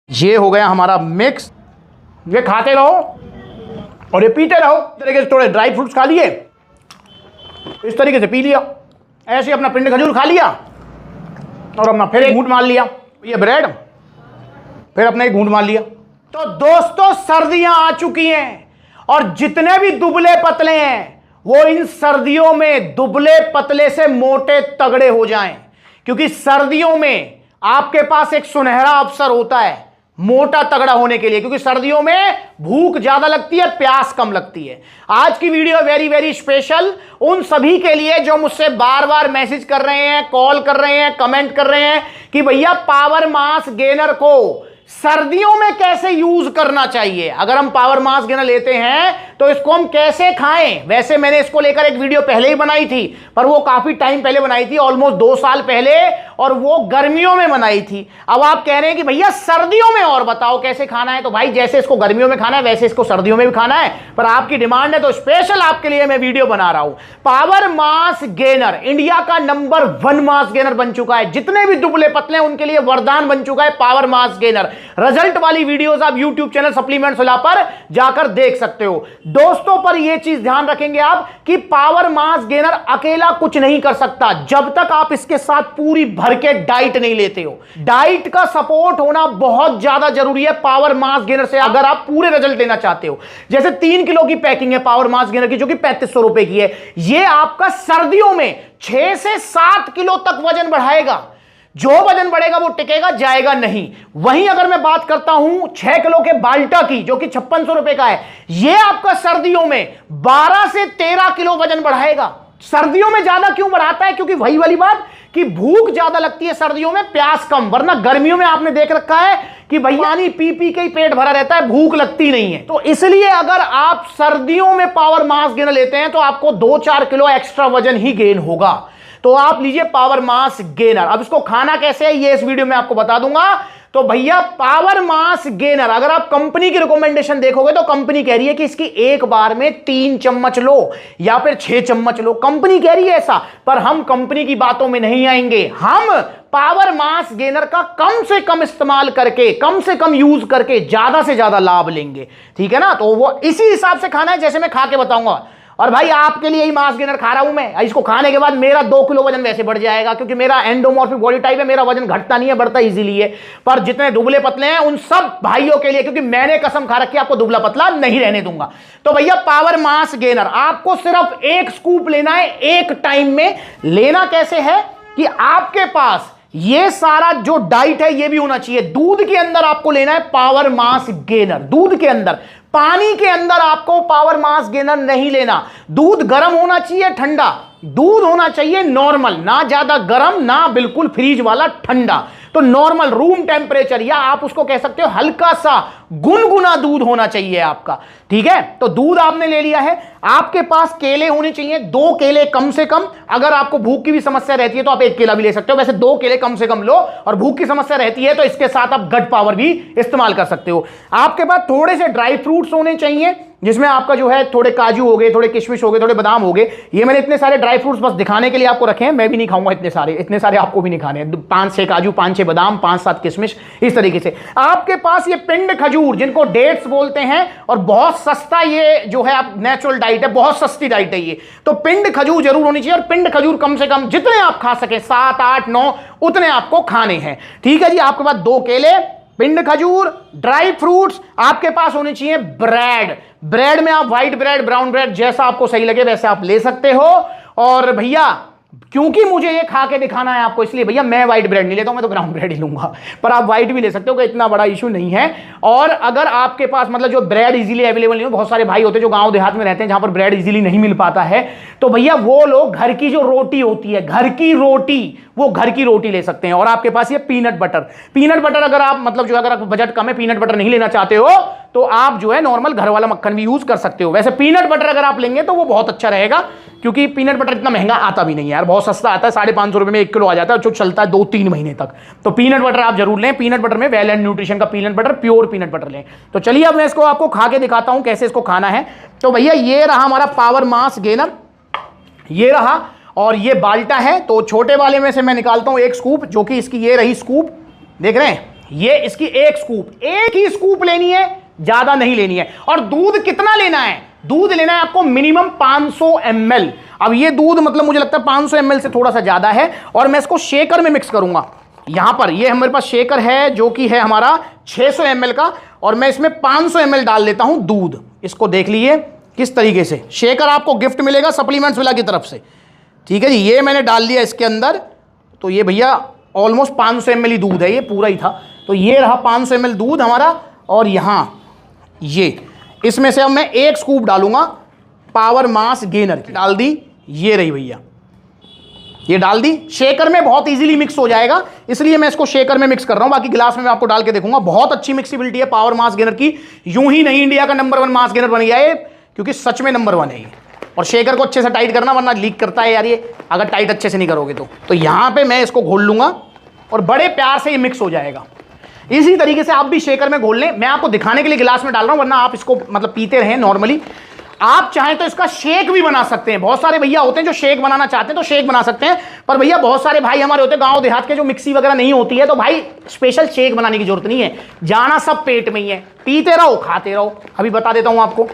ये हो गया हमारा मिक्स। ये खाते रहो और ये पीते रहो। इस तरीके से थोड़े ड्राई फ्रूट्स खा लिए, इस तरीके से पी लिया, ऐसे अपना पिंड खजूर खा लिया और अपना फिर एक घूंट मार लिया। ये ब्रेड, फिर अपना एक घूंट मार लिया। तो दोस्तों सर्दियां आ चुकी हैं और जितने भी दुबले पतले हैं वो इन सर्दियों में दुबले पतले से मोटे तगड़े हो जाएं, क्योंकि सर्दियों में आपके पास एक सुनहरा अवसर होता है मोटा तगड़ा होने के लिए, क्योंकि सर्दियों में भूख ज्यादा लगती है, प्यास कम लगती है। आज की वीडियो वेरी वेरी स्पेशल उन सभी के लिए जो मुझसे बार बार मैसेज कर रहे हैं, कॉल कर रहे हैं, कमेंट कर रहे हैं कि भैया पावर मास गेनर को सर्दियों में कैसे यूज करना चाहिए। अगर हम पावर मास गेनर लेते हैं तो इसको हम कैसे खाएं। वैसे मैंने इसको लेकर एक वीडियो पहले ही बनाई थी, पर वो काफी टाइम पहले बनाई थी, ऑलमोस्ट 2 साल पहले, और वो गर्मियों में बनाई थी। अब आप कह रहे हैं कि भैया सर्दियों में और बताओ कैसे खाना है। तो भाई जैसे इसको गर्मियों में खाना है वैसे इसको सर्दियों में भी खाना है, पर आपकी डिमांड है तो स्पेशल आपके लिए मैं वीडियो बना रहा हूं। पावर मास गेनर इंडिया का नंबर 1 मास गेनर बन चुका है। जितने भी दुबले पतले हैं उनके लिए वरदान बन चुका है पावर मास गेनर। रिजल्ट वाली वीडियोस आप यूट्यूब चैनल सप्लीमेंट्स वाला पर जाकर देख सकते हो। दोस्तों पर यह चीज ध्यान रखेंगे आप कि पावर मास गेनर अकेला कुछ नहीं कर सकता जब तक आप इसके साथ पूरी भर के डाइट नहीं लेते हो। डाइट का सपोर्ट होना बहुत ज्यादा जरूरी है पावर मास गेनर से, अगर आप पूरे रिजल्ट लेना चाहते हो। जैसे 3 किलो की पैकिंग है पावर मास गेनर की, जो कि 3500 रुपए की है। यह आपका सर्दियों में 6 से 7 किलो तक वजन बढ़ाएगा। जो वजन बढ़ेगा वो टिकेगा, जाएगा नहीं। वहीं अगर मैं बात करता हूं 6 किलो के बाल्टा की, जो कि 5600 रुपए का है, यह आपका सर्दियों में 12 से 13 किलो वजन बढ़ाएगा। सर्दियों में ज्यादा क्यों बढ़ाता है? क्योंकि वही वाली बात कि भूख ज्यादा लगती है सर्दियों में, प्यास कम। वरना गर्मियों में आपने देख रखा है कि भैया पानी पी पी के ही पेट भरा रहता है, भूख लगती नहीं है। तो इसलिए अगर आप सर्दियों में पावर मास गेनर लेते हैं तो आपको 2-4 किलो एक्स्ट्रा वजन ही गेन होगा। तो आप लीजिए पावर मास गेनर। अब इसको खाना कैसे है ये इस वीडियो में आपको बता दूंगा। तो भैया पावर मास गेनर अगर आप कंपनी की रिकमेंडेशन देखोगे तो कंपनी कह रही है कि इसकी एक बार में 3 चम्मच लो या फिर 6 चम्मच लो। कंपनी कह रही है ऐसा, पर हम कंपनी की बातों में नहीं आएंगे। हम पावर मास गेनर का कम से कम इस्तेमाल करके, कम से कम यूज करके ज्यादा से ज्यादा लाभ लेंगे, ठीक है ना। तो वो इसी हिसाब से खाना है जैसे मैं खा के बताऊंगा। और भाई आपके लिए ही मास गेनर खा रहा हूं मैं। इसको खाने के बाद मेरा 2 किलो वजन वैसे बढ़ जाएगा, क्योंकि मेरा एंडोमॉर्फिक बॉडी टाइप है, मेरा वजन घटता नहीं है, बढ़ता इजीली है। पर जितने दुबले पतले हैं उन सब भाइयों के लिए, क्योंकि मैंने कसम खा रखी है आपको दुबला पतला नहीं रहने दूंगा। तो भैया पावर मास गेनर आपको सिर्फ 1 स्कूप लेना है एक टाइम में। लेना कैसे है कि आपके पास ये सारा जो डाइट है ये भी होना चाहिए। दूध के अंदर आपको लेना है पावर मास गेनर, दूध के अंदर। पानी के अंदर आपको पावर मास गेनर नहीं लेना। दूध गर्म होना चाहिए, ठंडा दूध होना चाहिए, नॉर्मल, ना ज्यादा गर्म ना बिल्कुल फ्रीज वाला ठंडा। तो नॉर्मल रूम टेम्परेचर, या आप उसको कह सकते हो हल्का सा गुनगुना दूध होना चाहिए आपका, ठीक है। तो दूध आपने ले लिया है। आपके पास केले होने चाहिए, 2 केले कम से कम। अगर आपको भूख की भी समस्या रहती है तो आप 1 केला भी ले सकते हो, वैसे 2 केले कम से कम लो। और भूख की समस्या रहती है तो इसके साथ आप गट पावर भी इस्तेमाल कर सकते हो। आपके पास थोड़े से ड्राई फ्रूट्स होने चाहिए, जिसमें आपका जो है थोड़े काजू हो गए, थोड़े किशमिश हो गए, थोड़े बादाम हो गए। ये मैंने इतने सारे ड्राई फ्रूट्स बस दिखाने के लिए आपको रखे हैं, मैं भी नहीं खाऊंगा इतने सारे आपको भी नहीं खाने हैं। 5-6 काजू, 5-6 बादाम, 5-7 किशमिश, इस तरीके से। आपके पास ये पिंड खजूर, जिनको डेट्स बोलते हैं, और बहुत सस्ता ये जो है आप नेचुरल डाइट है, बहुत सस्ती डाइट है ये। तो पिंड खजूर जरूर होनी चाहिए, और पिंड खजूर कम से कम जितने आप खा सके, 7, 8, 9 उतने आपको खाने हैं, ठीक है जी। आपके पास 2 केले, पिंड खजूर, ड्राई फ्रूट्स, आपके पास होनी चाहिए ब्रेड। ब्रेड में आप व्हाइट ब्रेड, ब्राउन ब्रेड, जैसा आपको सही लगे वैसे आप ले सकते हो। और भैया क्योंकि मुझे ये खा के दिखाना है आपको, इसलिए भैया मैं व्हाइट ब्रेड नहीं लेता हूं, मैं तो ब्राउन ब्रेड ही लूंगा। पर आप व्हाइट भी ले सकते हो, इतना बड़ा इशू नहीं है। और अगर आपके पास मतलब जो ब्रेड इजीली अवेलेबल नहीं हो, बहुत सारे भाई होते हैं जो गांव देहात में रहते हैं जहां पर ब्रेड इजीली नहीं मिल पाता है, तो भैया वो लोग घर की जो रोटी होती है, घर की रोटी, वो घर की रोटी ले सकते हैं। और आपके पास ये पीनट बटर अगर आप मतलब जो अगर आप बजट कम है, पीनट बटर नहीं लेना चाहते हो, तो आप जो है नॉर्मल घर वाला मक्खन भी यूज कर सकते हो। वैसे पीनट बटर अगर आप लेंगे तो वो बहुत अच्छा रहेगा, क्योंकि पीनट बटर इतना महंगा आता भी नहीं है यार, बहुत सस्ता आता है, 550 रुपए में 1 किलो आ जाता है, जो चलता है 2-3 महीने तक। तो पीनट बटर आप जरूर लें। पीनट बटर में वेल एंड न्यूट्रिशन का peanut butter, pure peanut butter लें। तो चलिए अब मैं इसको आपको खा के दिखाता हूं कैसे इसको खाना है। तो भैया ये रहा हमारा पावर मास गेनर, ये रहा, और ये बाल्टा है। तो छोटे वाले में से मैं निकालता हूं 1 स्कूप, जो कि इसकी ये रही स्कूप, देख रहे हैं, ये इसकी एक स्कूप, एक ही स्कूप लेनी है, ज्यादा नहीं लेनी है। और दूध कितना लेना है? दूध लेना है आपको मिनिमम 500 ml। अब ये दूध मतलब मुझे लगता है 500 ml से थोड़ा सा ज्यादा है। और मैं इसको शेकर में मिक्स करूंगा। यहां पर ये हमारे पास शेकर है जो कि है हमारा 600 ml का, और मैं इसमें 500 ml डाल लेता हूं दूध। इसको देख लीजिए किस तरीके से। शेकर आपको गिफ्ट मिलेगा सप्लीमेंट्स वाला की तरफ से, ठीक है जी। ये मैंने डाल दिया इसके अंदर, तो ये भैया ऑलमोस्ट 500 ml ही दूध है, ये पूरा ही था। तो ये रहा 500 ml दूध हमारा। और यहां ये इसमें से अब मैं एक स्कूप डालूंगा पावर मास गेनर की। डाल दी, ये रही भैया, ये डाल दी। शेकर में बहुत इजीली मिक्स हो जाएगा, इसलिए मैं इसको शेकर में मिक्स कर रहा हूं। बाकी गिलास में मैं आपको डाल के देखूंगा। बहुत अच्छी मिक्सिबिलिटी है पावर मास गेनर की। यूं ही नहीं इंडिया का नंबर 1 मास गेनर बन गया है, क्योंकि सच में नंबर 1 है ये। और शेकर को अच्छे से टाइट करना, वरना लीक करता है यार ये, अगर टाइट अच्छे से नहीं करोगे तो यहां पे मैं इसको घोल लूंगा और बड़े प्यार से ये मिक्स हो जाएगा। इसी तरीके से आप भी शेकर में घोल लें। मैं आपको दिखाने के लिए गिलास में डाल रहा हूं, वरना आप इसको मतलब पीते रहें नॉर्मली। आप चाहें तो इसका शेक भी बना सकते हैं। बहुत सारे भैया होते हैं जो शेक बनाना चाहते हैं तो शेक बना सकते हैं। पर भैया बहुत सारे भाई हमारे होते हैं गांव देहात के, जो मिक्सी वगैरह नहीं होती है, तो भाई स्पेशल शेक बनाने की जरूरत नहीं है। जाना सब पेट में ही है, पीते रहो खाते रहो। अभी बता देता हूं आपको।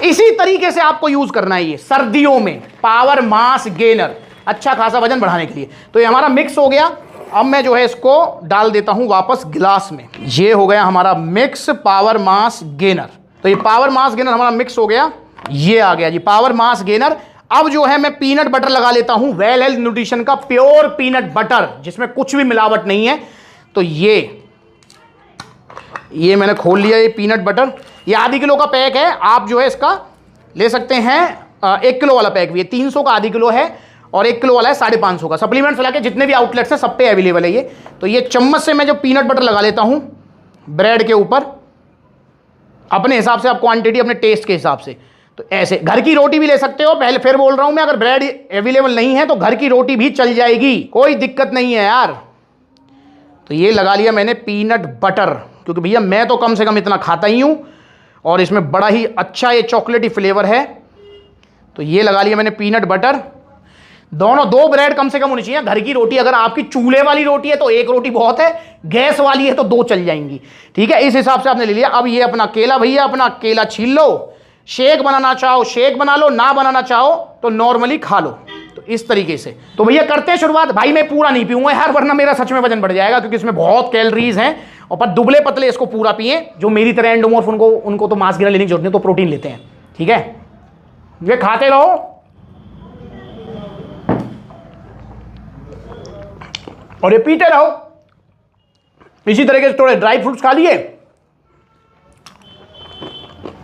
इसी तरीके से आपको यूज करना है ये सर्दियों में पावर मास गेनर, अच्छा खासा वजन बढ़ाने के लिए। तो ये हमारा मिक्स हो गया। अब मैं जो है इसको डाल देता हूं वापस गिलास में। ये हो गया हमारा मिक्स पावर मास गेनर। तो ये पावर मास गेनर हमारा मिक्स हो गया, ये आ गया जी पावर मास गेनर। अब जो है मैं पीनट बटर लगा लेता हूं, वेल हेल्थ न्यूट्रिशन का प्योर पीनट बटर, जिसमें कुछ भी मिलावट नहीं है। तो ये मैंने खोल लिया ये पीनट बटर। ये आधी किलो का पैक है, आप जो है इसका ले सकते हैं 1 किलो वाला पैक भी है। 300 का आधी किलो है और 1 किलो वाला है 550 का। सप्लीमेंट्स वाला के जितने भी आउटलेट्स हैं सब पे अवेलेबल है ये। तो ये चम्मच से मैं जो पीनट बटर लगा लेता हूं ब्रेड के ऊपर, अपने हिसाब से, आप क्वांटिटी अपने टेस्ट के हिसाब से। तो ऐसे घर की रोटी भी ले सकते हो। पहले फिर बोल रहा हूं मैं, अगर ब्रेड अवेलेबल नहीं है तो घर की रोटी भी चल जाएगी, कोई दिक्कत नहीं है यार। तो ये लगा लिया मैंने पीनट बटर, क्योंकि भैया मैं तो कम से कम इतना खाता ही हूं और इसमें बड़ा ही अच्छा ये चॉकलेटी फ्लेवर है। तो ये लगा लिया मैंने पीनट बटर। दोनों 2 ब्रेड कम से कम होनी चाहिए। घर की रोटी, अगर आपकी चूल्हे वाली रोटी है तो 1 रोटी बहुत है, गैस वाली है तो 2 चल जाएंगी, ठीक है। इस हिसाब से आपने ले लिया। अब ये अपना केला भैया, अपना केला छील लो। शेक बनाना चाहो शेक बना लो, ना बनाना चाहो तो नॉर्मली खा लो। तो इस तरीके से तो भैया करते हैं शुरुआत। भाई मैं पूरा नहीं पीऊंगा यार, वरना मेरा सच में वजन बढ़ जाएगा, क्योंकि इसमें बहुत कैलोरीज हैं। और पर दुबले पतले इसको पूरा पिए, जो मेरी तरह एंडोमॉर्फ उनको तो मांस गिरा लेने की जरूरत नहीं, तो प्रोटीन लेते हैं, ठीक है। ये खाते रहो और ये पीते रहो। इसी तरीके से थोड़े ड्राई फ्रूट्स खा लिए,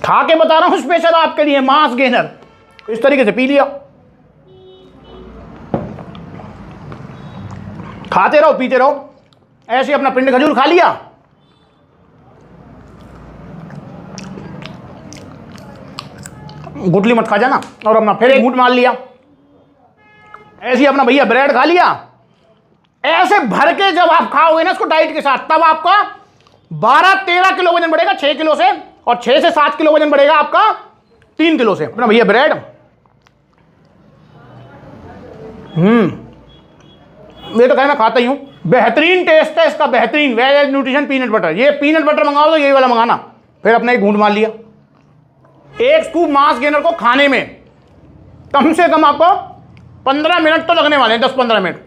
खा के बता रहा हूं स्पेशल आपके लिए मास गेनर। इस तरीके से पी लिया, खाते रहो पीते रहो। ऐसे अपना पिंड खजूर खा लिया, गुटली मत खा जाना, और अपना फिर एक घूंट मार लिया। ऐसे ही अपना भैया ब्रेड खा लिया। ऐसे भर के जब आप खाओगे ना इसको डाइट के साथ, तब आपका 12-13 किलो वजन बढ़ेगा 6 किलो से, और 6 से 7 किलो वजन बढ़ेगा आपका 3 किलो से। अपना भैया ब्रेड, ये तो कहीं मैं खाता ही हूं। बेहतरीन टेस्ट है इसका, बेहतरीन well health nutrition peanut butter. ये पीनट बटर मंगाओ तो यही वाला मंगाना। फिर अपना एक घूंट मार लिया। 1 स्कूप मास गेनर को खाने में कम से कम आपको 15 मिनट तो लगने वाले हैं, 10-15 मिनट।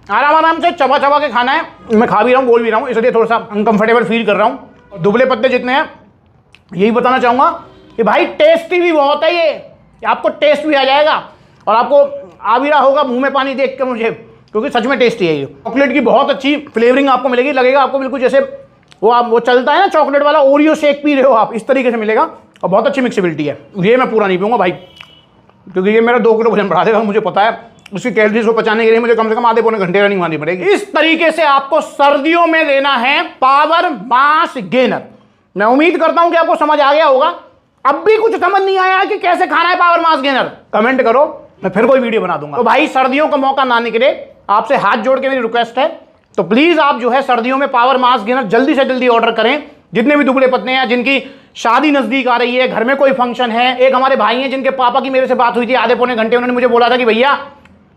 आराम से चबा चबा के खाना है। मैं खा भी रहा हूँ, बोल भी रहा हूँ, इसलिए थोड़ा सा अनकंफर्टेबल फील कर रहा हूँ। दुबले पत्ते जितने हैं, यही बताना चाहूँगा कि भाई टेस्टी भी बहुत है ये, आपको टेस्ट भी आ जाएगा और आपको आ भी रहा होगा मुंह में पानी देख कर मुझे, क्योंकि सच में टेस्टी है ये। चॉकलेट की बहुत अच्छी फ्लेवरिंग आपको मिलेगी, लगेगा आपको बिल्कुल जैसे वो चलता है ना चॉकलेट वाला ओरियो शेक पी रहे हो आप, इस तरीके से मिलेगा। और बहुत अच्छी मिक्सिबिलिटी है। ये मैं पूरा नहीं पीऊँगा भाई, क्योंकि ये मेरा 2 किलो वजन बढ़ा देगा, मुझे पता है। उसकी कैलोरीज को पचाने के लिए मुझे कम से कम आधे पौने घंटे रनिंग मारनी पड़ेगी। इस तरीके से आपको सर्दियों में लेना है पावर मास गेनर। मैं उम्मीद करता हूं कि आपको समझ आ गया होगा। अब भी कुछ समझ नहीं आया है कि कैसे खाना है पावर मास गेनर, कमेंट करो, मैं फिर कोई वीडियो बना दूंगा। तो भाई सर्दियों का मौका ना निकले, आपसे हाथ जोड़ के मेरी रिक्वेस्ट है, तो प्लीज आप जो है सर्दियों में पावर मास गेनर जल्दी से जल्दी ऑर्डर करें। जितने भी दुबले पतले हैं, जिनकी शादी नजदीक आ रही है, घर में कोई फंक्शन है। एक हमारे भाई हैं जिनके पापा की मेरे से बात हुई थी आधे पौने घंटे, उन्होंने मुझे बोला था कि भैया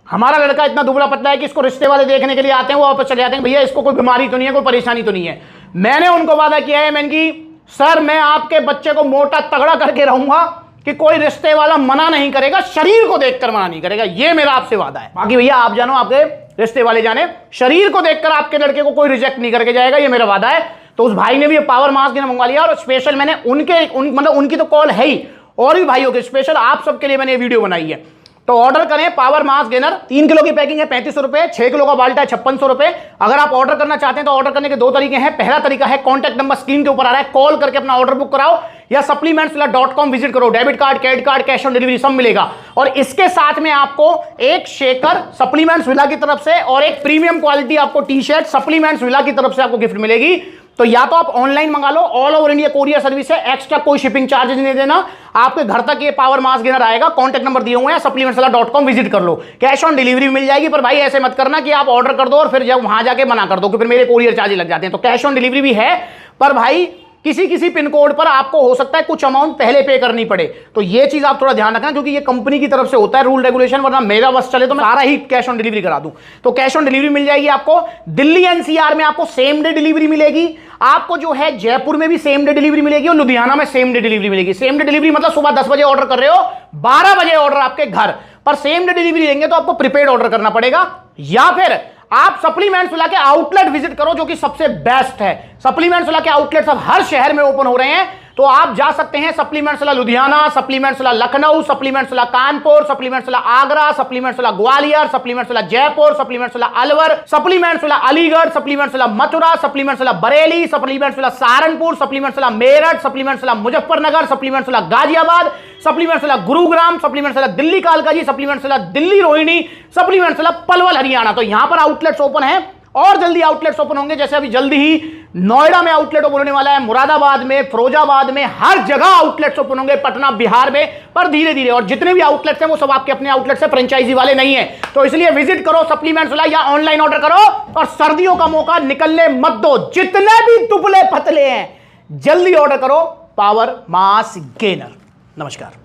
हमारा लड़का इतना दुबला पतला है कि इसको रिश्ते वाले देखने के लिए आते हैं, वो वापस चले जाते हैं, भैया इसको कोई बीमारी तो नहीं है, कोई परेशानी तो नहीं है। मैंने उनको वादा किया है मैंने कि सर मैं आपके बच्चे को मोटा तगड़ा करके रहूंगा कि कोई रिश्ते वाला मना नहीं करेगा, शरीर को देखकर मना नहीं करेगा, ये मेरा आपसे वादा है। बाकी भैया आप जानो, आपके रिश्ते वाले जाने, शरीर को देखकर आपके लड़के को कोई रिजेक्ट नहीं करके जाएगा, ये मेरा वादा है। तो उस भाई ने भी पावर मास्क गेनर मंगवा लिया और स्पेशल मैंने मतलब उनकी तो कॉल है ही, और भी भाइयों के स्पेशल आप सबके लिए मैंने ये वीडियो बनाई है। तो ऑर्डर करें पावर मास्क गेनर, 3 किलो की पैकिंग है 3500 रुपए, 6 किलो का बाल्टा है 5600 रुपए। अगर आप ऑर्डर करना चाहते हैं तो ऑर्डर करने के 2 तरीके हैं। पहला तरीका है कॉन्टैक्ट नंबर स्क्रीन के ऊपर आ रहा है, कॉल करके अपना ऑर्डर बुक कराओ, या supplementsvilla.com विजिट करो, debit card, credit card, cash on delivery सब मिलेगा। और इसके साथ में आपको एक शेकर सप्लीमेंट्स विला की तरफ से और एक प्रीमियम क्वालिटी आपको टी शर्ट सप्लीमेंट्स विला की तरफ से आपको गिफ्ट मिलेगी। तो या तो आप ऑनलाइन मंगा लो, all over India courier service है, एक्स्ट्रा कोई शिपिंग चार्जेस नहीं देना, आपके घर तक ये पावर मास्क गेनर आएगा। कॉन्टैक्ट नंबर दिए हुए हैं, supplementsvilla.com विजिट कर लो, कैश ऑन डिलीवरी मिल जाएगी। पर भाई ऐसे मत करना कि आप ऑर्डर कर दो और फिर जब वहां जाके मना कर दो कि फिर मेरे कोरियर चार्जेस लग जाते हैं। तो कैश ऑन डिलीवरी भी है, पर भाई किसी किसी पिन कोड पर आपको हो सकता है कुछ अमाउंट पहले पे करनी पड़े, तो ये चीज आप थोड़ा ध्यान रखना, क्योंकि ये कंपनी की तरफ से होता है रूल रेगुलेशन, वरना मेरा बस चले तो मैं सारा ही कैश ऑन डिलीवरी करा दूं। तो कैश ऑन डिलीवरी मिल जाएगी आपको। दिल्ली एनसीआर में आपको सेम डे डिलीवरी मिलेगी, आपको जो है जयपुर में भी सेम डे डिलीवरी मिलेगी और लुधियाना में सेम डे डिलीवरी मिलेगी। सेम डे डिलीवरी मतलब सुबह 10 बजे ऑर्डर कर रहे हो, 12 बजे ऑर्डर आपके घर पर। सेम डे डिलीवरी लेंगे तो आपको प्रीपेड ऑर्डर करना पड़ेगा, या फिर आप सप्लीमेंट्स विला के आउटलेट विजिट करो, जो कि सबसे बेस्ट है। सप्लीमेंट्स विला के आउटलेट्स अब हर शहर में ओपन हो रहे हैं, तो आप जा सकते हैं supplements villa Ludhiana, supplements villa Lucknow, supplements villa Kanpur, supplements villa Agra, supplements villa Gwalior, supplements villa Jaipur, supplements villa Alwar, supplements villa Aligarh, supplements villa Mathura, supplements villa Bareilly, supplements villa Saharanpur, supplements villa Meerut, supplements villa Muzaffarnagar, supplements villa Ghaziabad, supplements villa Gurugram, supplements villa Delhi Kalkaji, supplements villa Delhi Rohini, supplements villa Palwal Haryana. तो यहां पर outlets open है और जल्दी outlets open होंगे। जैसे अभी जल्दी ही नोएडा में आउटलेट ओपन होने वाला है, मुरादाबाद में, फिरोजाबाद में, हर जगह आउटलेट्स ओपन होंगे, पटना, बिहार में, पर धीरे धीरे। और जितने भी आउटलेट्स हैं वो सब आपके अपने आउटलेट्स हैं, फ्रेंचाइजी वाले नहीं है। तो इसलिए विजिट करो सप्लीमेंट्स विला या ऑनलाइन ऑर्डर करो, और सर्दियों का मौका निकलने मत दो। जितने भी दुबले पतले हैं जल्दी ऑर्डर करो पावर मास्क गेनर। नमस्कार।